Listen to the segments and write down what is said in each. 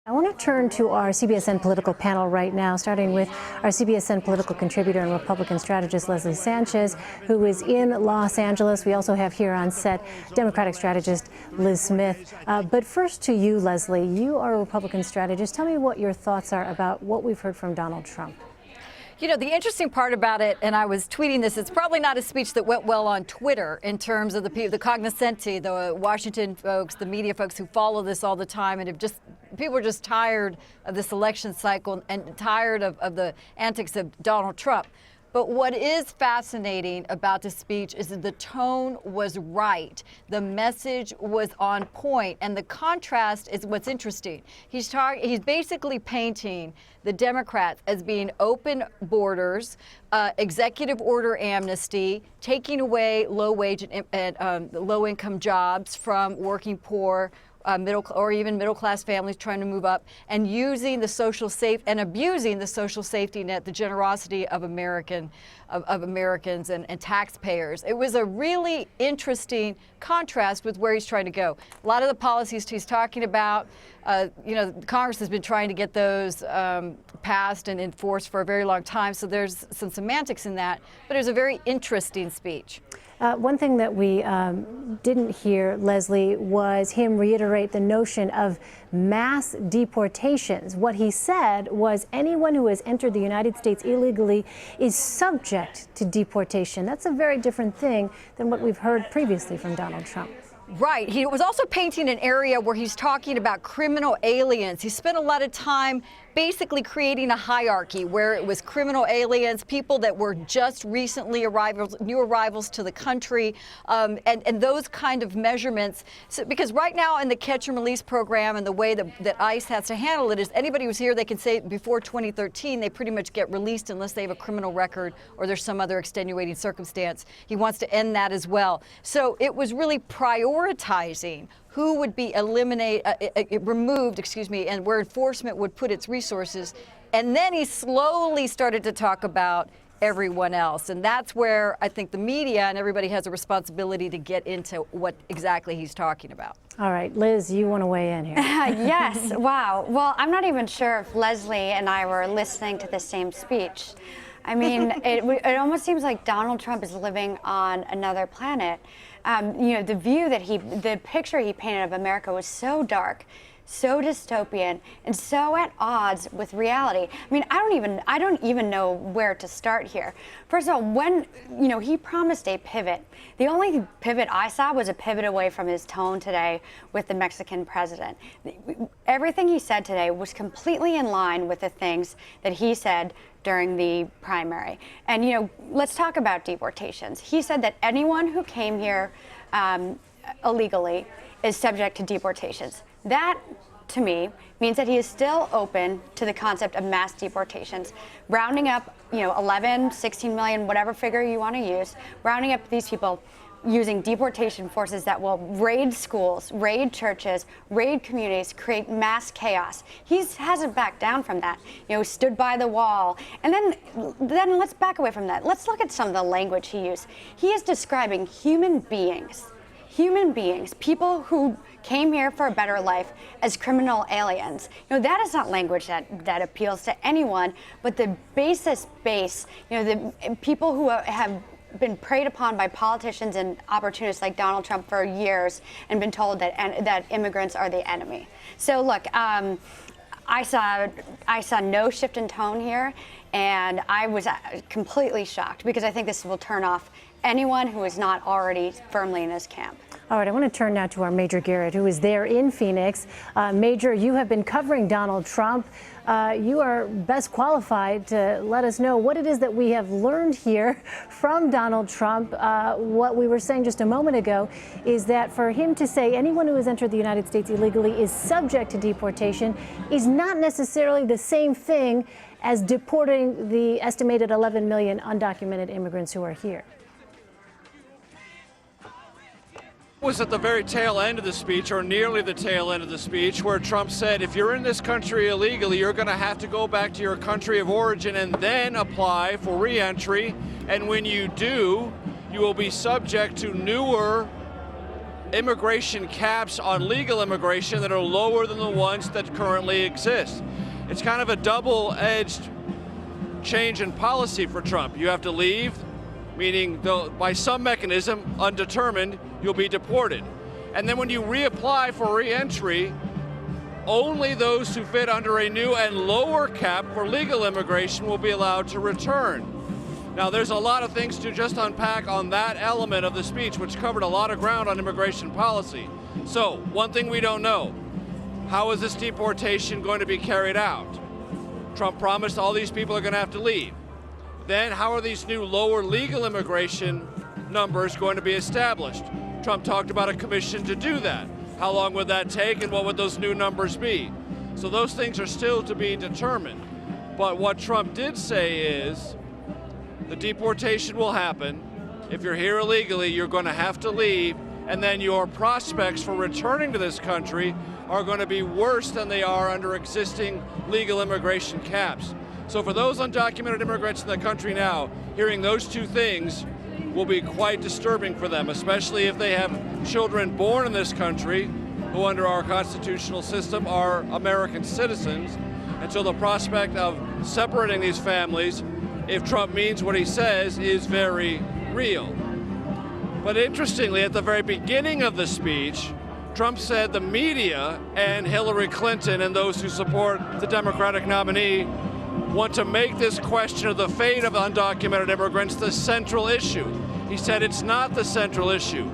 I want to turn to our CBSN political panel right now, starting with our CBSN political contributor and Republican strategist Leslie Sanchez, who is in Los Angeles. We also have here on set Democratic strategist Liz Smith. But first to you, Leslie. You are a Republican strategist. Tell me what your thoughts are about what we've heard from Donald Trump. You know, the interesting part about it, and I was tweeting this, it's probably not a speech that went well on Twitter in terms of the cognoscenti, the Washington folks, the media folks who follow this all the time, and people are just tired of this election cycle and tired of the antics of Donald Trump. But what is fascinating about the speech is that the tone was right. The message was on point. And the contrast is what's interesting. He's basically painting the Democrats as being open borders, executive order amnesty, taking away low-wage and low-income jobs from working poor, middle-class families trying to move up, and abusing the social safety net, the generosity of Americans and taxpayers. It was a really interesting contrast with where he's trying to go. A lot of the policies he's talking about, Congress has been trying to get those passed and enforced for a very long time, so there's some semantics in that, but it was a very interesting speech. One thing that we didn't hear, Leslie, was him reiterate the notion of mass deportations. What he said was anyone who has entered the United States illegally is subject to deportation. That's a very different thing than what we've heard previously from Donald Trump. Right. He was also painting an area where he's talking about criminal aliens. He spent a lot of time basically creating a hierarchy where it was criminal aliens, people that were just recently new arrivals to the country, and those kind of measurements. So, because right now in the catch and release program and the way that ICE has to handle it is anybody who's here, they can say before 2013, they pretty much get released unless they have a criminal record or there's some other extenuating circumstance. He wants to end that as well. So it was really prioritizing who would be removed, and where enforcement would put its resources. And then he slowly started to talk about everyone else. And that's where I think the media and everybody has a responsibility to get into what exactly he's talking about. All right, Liz, you want to weigh in here? Yes. Wow. Well, I'm not even sure if Leslie and I were listening to the same speech. I mean, it almost seems like Donald Trump is living on another planet. The picture he painted of America was so dark, so dystopian, and so at odds with reality. I mean, I don't even know where to start here. First of all, when he promised a pivot, the only pivot I saw was a pivot away from his tone today with the Mexican president. Everything he said today was completely in line with the things that he said during the primary. And let's talk about deportations. He said that anyone who came here illegally is subject to deportations. That, to me, means that he is still open to the concept of mass deportations, rounding up, 11, 16 million, whatever figure you want to use, rounding up these people using deportation forces that will raid schools, raid churches, raid communities, create mass chaos. He hasn't backed down from that. Stood by the wall. And then let's back away from that. Let's look at some of the language he used. He is describing human beings, people who came here for a better life, as criminal aliens. That is not language that appeals to anyone, but the the people who have been preyed upon by politicians and opportunists like Donald Trump for years and been told that immigrants are the enemy. So look, I saw no shift in tone here, and I was completely shocked because I think this will turn off anyone who is not already firmly in his camp. All right, I want to turn now to our Major Garrett, who is there in Phoenix. Major, you have been covering Donald Trump. You are best qualified to let us know what it is that we have learned here from Donald Trump. What we were saying just a moment ago is that for him to say anyone who has entered the United States illegally is subject to deportation is not necessarily the same thing as deporting the estimated 11 million undocumented immigrants who are here. Was at the very tail end of the speech, or nearly the tail end of the speech, where Trump said, if you're in this country illegally, you're going to have to go back to your country of origin and then apply for re-entry. And when you do, you will be subject to newer immigration caps on legal immigration that are lower than the ones that currently exist. It's kind of a double-edged change in policy for Trump. You have to leave, meaning by some mechanism, undetermined, you'll be deported. And then when you reapply for re-entry, only those who fit under a new and lower cap for legal immigration will be allowed to return. Now, there's a lot of things to just unpack on that element of the speech, which covered a lot of ground on immigration policy. So, one thing we don't know, how is this deportation going to be carried out? Trump promised all these people are going to have to leave. Then, how are these new lower legal immigration numbers going to be established? Trump talked about a commission to do that. How long would that take, and what would those new numbers be? So those things are still to be determined. But what Trump did say is, the deportation will happen. If you're here illegally, you're going to have to leave, and then your prospects for returning to this country are going to be worse than they are under existing legal immigration caps. So for those undocumented immigrants in the country now, hearing those two things will be quite disturbing for them, especially if they have children born in this country who under our constitutional system are American citizens. And so the prospect of separating these families, if Trump means what he says, is very real. But interestingly, at the very beginning of the speech, Trump said the media and Hillary Clinton and those who support the Democratic nominee want to make this question of the fate of undocumented immigrants the central issue. He said it's not the central issue,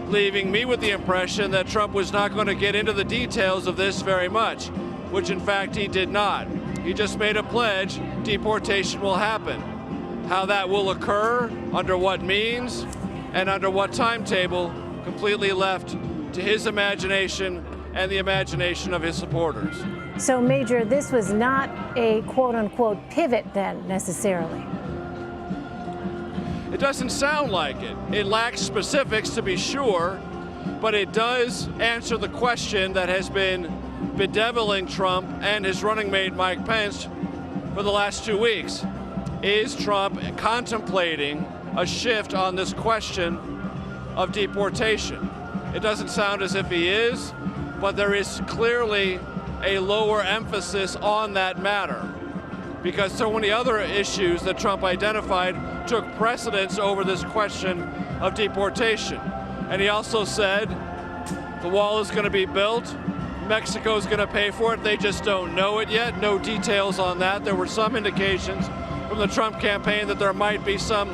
leaving me with the impression that Trump was not going to get into the details of this very much, which in fact he did not. He just made a pledge, deportation will happen. How that will occur, under what means, and under what timetable, completely left to his imagination and the imagination of his supporters. So, Major, this was not a quote-unquote pivot then, necessarily. It doesn't sound like it. It lacks specifics, to be sure, but it does answer the question that has been bedeviling Trump and his running mate Mike Pence for the last 2 weeks. Is Trump contemplating a shift on this question of deportation? It doesn't sound as if he is, but there is clearly a lower emphasis on that matter because so many other issues that Trump identified took precedence over this question of deportation. And he also said the wall is going to be built. Mexico's going to pay for it. They just don't know it yet. No details on that. There were some indications from the Trump campaign that there might be some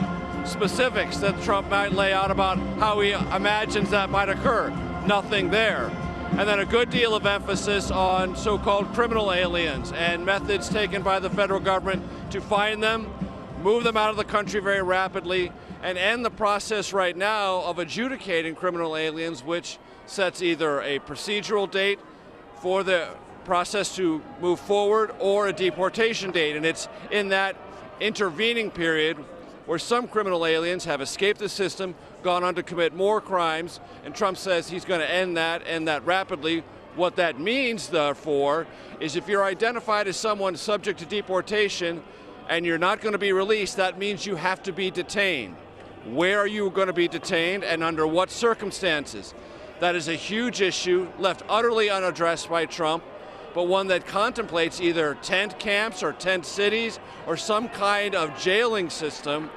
specifics that Trump might lay out about how he imagines that might occur. Nothing there. And then a good deal of emphasis on so-called criminal aliens and methods taken by the federal government to find them, move them out of the country very rapidly, and end the process right now of adjudicating criminal aliens, which sets either a procedural date for the process to move forward or a deportation date. And it's in that intervening period where some criminal aliens have escaped the system, gone on to commit more crimes, and Trump says he's going to end that rapidly. What that means, therefore, is if you're identified as someone subject to deportation and you're not going to be released, that means you have to be detained. Where are you going to be detained and under what circumstances? That is a huge issue, left utterly unaddressed by Trump, but one that contemplates either tent camps or tent cities or some kind of jailing system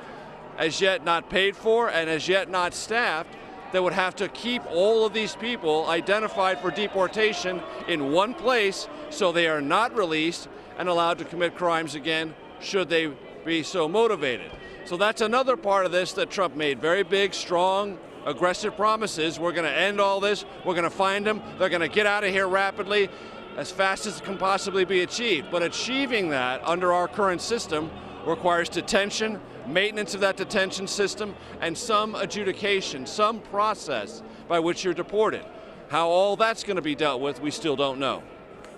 as yet not paid for and as yet not staffed that would have to keep all of these people identified for deportation in one place so they are not released and allowed to commit crimes again should they be so motivated. So that's another part of this that Trump made very big, strong, aggressive promises. We're going to end all this. We're going to find them. They're going to get out of here rapidly, as fast as it can possibly be achieved. But achieving that under our current system requires detention, maintenance of that detention system, and some adjudication, some process by which you're deported. How all that's going to be dealt with, we still don't know.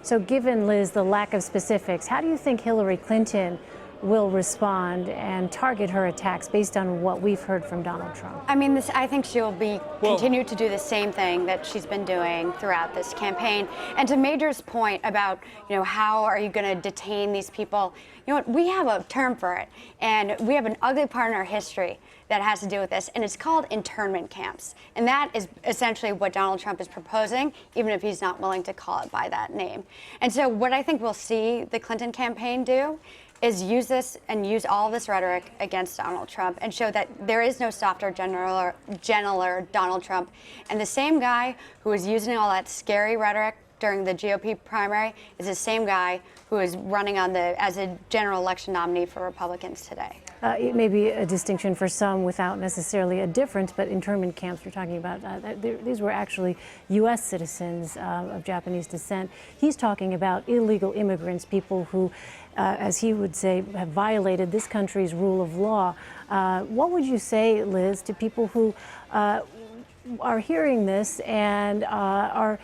So given, Liz, the lack of specifics, how do you think Hillary Clinton will respond and target her attacks based on what we've heard from Donald Trump? I mean, I think she'll continue to do the same thing that she's been doing throughout this campaign. And to Major's point about, how are you going to detain these people? You know what? We have a term for it, and we have an ugly part in our history that has to do with this, and it's called internment camps. And that is essentially what Donald Trump is proposing, even if he's not willing to call it by that name. And so what I think we'll see the Clinton campaign do is use this and use all of this rhetoric against Donald Trump and show that there is no softer, gentler Donald Trump. And the same guy who was using all that scary rhetoric during the GOP primary is the same guy who is running as a general election nominee for Republicans today. It may be a distinction for some without necessarily a difference, but internment camps we're talking about, these were actually U.S. citizens of Japanese descent. He's talking about illegal immigrants, people who, as he would say, have violated this country's rule of law. What would you say, Liz, to people who are hearing this and are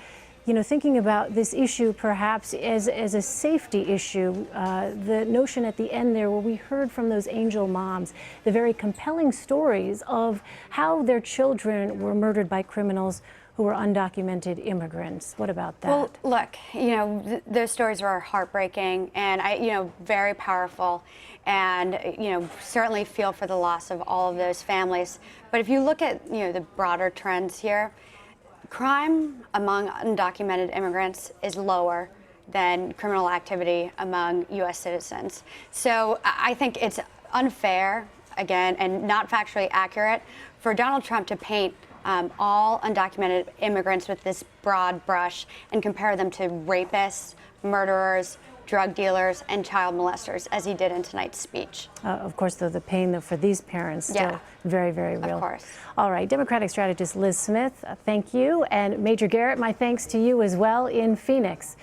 thinking about this issue perhaps as a safety issue? The notion at the end there where we heard from those angel moms, the very compelling stories of how their children were murdered by criminals who were undocumented immigrants. What about that? Well, look, those stories are heartbreaking and very powerful, and certainly feel for the loss of all of those families. But if you look at the broader trends here, crime among undocumented immigrants is lower than criminal activity among U.S. citizens. So I think it's unfair, again, and not factually accurate for Donald Trump to paint all undocumented immigrants with this broad brush and compare them to rapists, murderers, drug dealers, and child molesters, as he did in tonight's speech. Of course, though, the pain for these parents still very, very real. Of course. All right, Democratic strategist Liz Smith, thank you. And Major Garrett, my thanks to you as well in Phoenix.